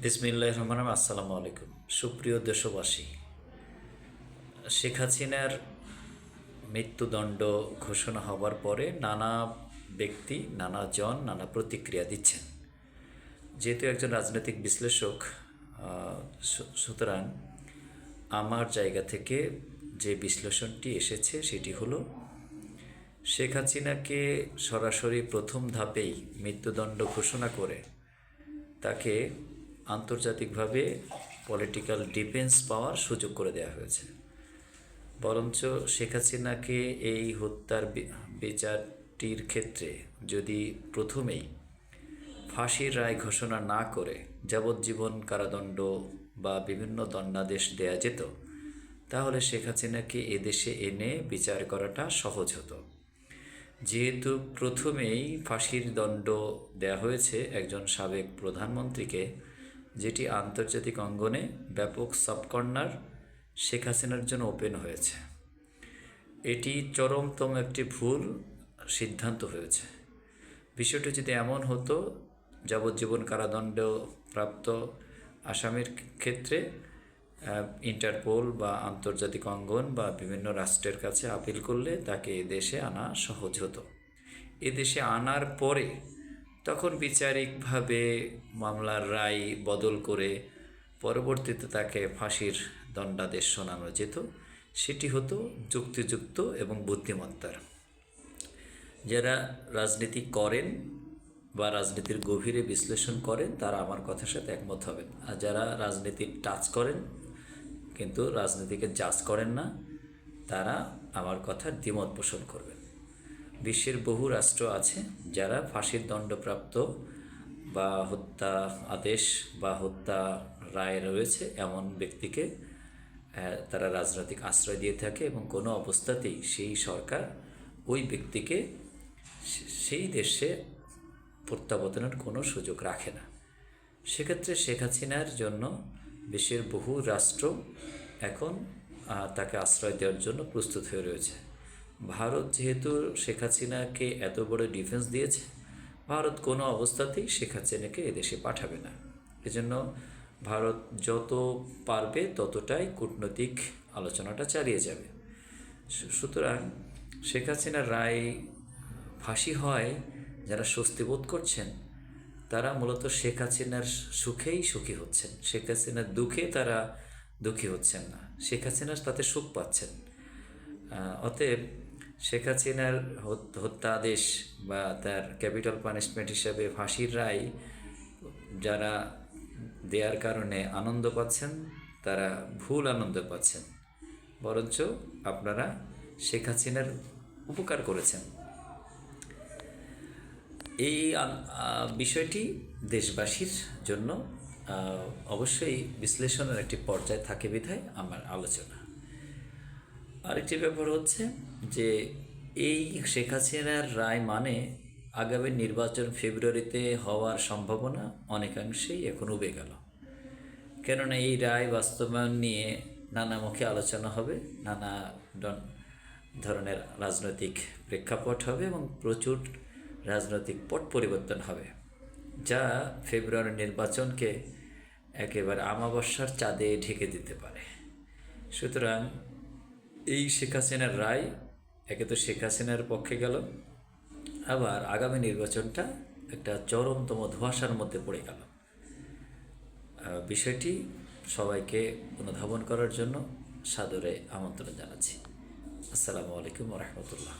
বিসমিল্লাহির রহমানির রহিম। আসসালামু আলাইকুম। সুপ্রিয় দেশবাসী, শেখ হাসিনার মৃত্যুদণ্ড ঘোষণা হবার পরে নানা ব্যক্তি, নানা জন নানা প্রতিক্রিয়া দিচ্ছেন। যেহেতু একজন রাজনৈতিক বিশ্লেষক, সুতরাং আমার জায়গা থেকে যে বিশ্লেষণটি এসেছে সেটি হলো, শেখ হাসিনাকে সরাসরি প্রথম ধাপেই মৃত্যুদণ্ড ঘোষণা করে তাকে আন্তর্জাতিকভাবে পলিটিক্যাল ডিফেন্স পাওয়ার সুযোগ করে দেওয়া হয়েছে। বরঞ্চ শেখ হাসিনাকে এই হত্যার বিচারটির ক্ষেত্রে যদি প্রথমেই ফাঁসির রায় ঘোষণা না করে যাবজ্জীবন কারাদণ্ড বা বিভিন্ন দণ্ডাদেশ দেয়া যেত, তাহলে শেখ হাসিনাকে এদেশে এনে বিচার করাটা সহজ হতো। যেহেতু প্রথমেই ফাঁসির দণ্ড দেয়া হয়েছে একজন সাবেক প্রধানমন্ত্রীকে, যেটি আন্তর্জাতিক অঙ্গনে ব্যাপক সাবকর্নার শেখ হাসিনার জন্য ওপেন হয়েছে, এটি চরমতম একটি ভুল সিদ্ধান্ত হয়েছে। বিষয়টি যদি এমন হতো, যাবজ্জীবন কারাদণ্ড প্রাপ্ত আসামির ক্ষেত্রে ইন্টারপোল বা আন্তর্জাতিক অঙ্গন বা বিভিন্ন রাষ্ট্রের কাছে আপিল করলে তাকে এদেশে আনা সহজ হতো। এদেশে আনার পরে তখন বিচারিকভাবে মামলার রায় বদল করে পরবর্তীতে তাকে ফাঁসির দণ্ডাদেশ শোনানো যেত। সেটি হতো যুক্তিযুক্ত এবং বুদ্ধিমত্তার। যারা রাজনীতি করেন বা রাজনীতির গভীরে বিশ্লেষণ করেন তারা আমার কথার সাথে একমত হবেন, আর যারা রাজনীতির টাচ করেন কিন্তু রাজনীতিকে জাজ করেন না, তারা আমার কথার দ্বিমত পোষণ করবেন। বিশ্বের বহু রাষ্ট্র আছে যারা ফাঁসির দণ্ডপ্রাপ্ত বা হত্যা আদেশ বা হত্যা রায় রয়েছে এমন ব্যক্তিকে তারা রাজনৈতিক আশ্রয় দিয়ে থাকে এবং কোনো অবস্থাতেই সেই সরকার ওই ব্যক্তিকে সেই দেশে প্রত্যাবর্তনের কোনো সুযোগ রাখে না। সেক্ষেত্রে শেখ হাসিনার জন্য বিশ্বের বহু রাষ্ট্র এখন তাকে আশ্রয় দেওয়ার জন্য প্রস্তুত হয়ে রয়েছে। ভারত যেহেতু শেখ হাসিনাকে এত বড় ডিফেন্স দিয়েছে, ভারত কোনো অবস্থাতেই শেখ হাসিনাকে এদেশে পাঠাবে না। এজন্য ভারত যত পারবে ততটাই কূটনৈতিক আলোচনাটা চালিয়ে যাবে। সুতরাং শেখ হাসিনার রায় ফাঁসি হয়, যারা স্বস্তি বোধ করছেন তারা মূলত শেখ হাসিনার সুখেই সুখী হচ্ছেন, শেখ হাসিনার দুঃখে তারা দুঃখী হচ্ছেন না, শেখ হাসিনা তাতে সুখ পাচ্ছেন। অতএব শেখ হাসিনার হত্যা আদেশ বা তার ক্যাপিটাল পানিশমেন্ট হিসাবে ফাঁসির রায় যারা দেওয়ার কারণে আনন্দ পাচ্ছেন তারা ভুল আনন্দ পাচ্ছেন, বরঞ্চ আপনারা শেখ হাসিনার উপকার করেছেন। এই বিষয়টি দেশবাসীর জন্য অবশ্যই বিশ্লেষণের একটি পর্যায়ে থাকে বিধায় আমার আলোচনা। আরেকটি ব্যাপার হচ্ছে যে এই শেখ হাসিনার রায় মানে আগামী নির্বাচন ফেব্রুয়ারিতে হওয়ার সম্ভাবনা অনেকাংশেই এখন উবে গেল। কেননা এই রায় বাস্তবায়ন নিয়ে নানামুখী আলোচনা হবে, নানা ধরনের রাজনৈতিক প্রেক্ষাপট হবে এবং প্রচুর রাজনৈতিক পট পরিবর্তন হবে, যা ফেব্রুয়ারি নির্বাচনকে একেবারে আমাবস্যার চাঁদে ঢেকে দিতে পারে। সুতরাং এই শেখ হাসিনার রায় একে তো শেখ হাসিনার পক্ষে গেল, আবার আগামী নির্বাচনটা একটা চরমতম ধোঁয়াশার মধ্যে পড়ে গেল। বিষয়টি সবাইকে অনুধাবন করার জন্য সাদরে আমন্ত্রণ জানাচ্ছি। আসসালামু আলাইকুম ওয়া রাহমাতুল্লাহ।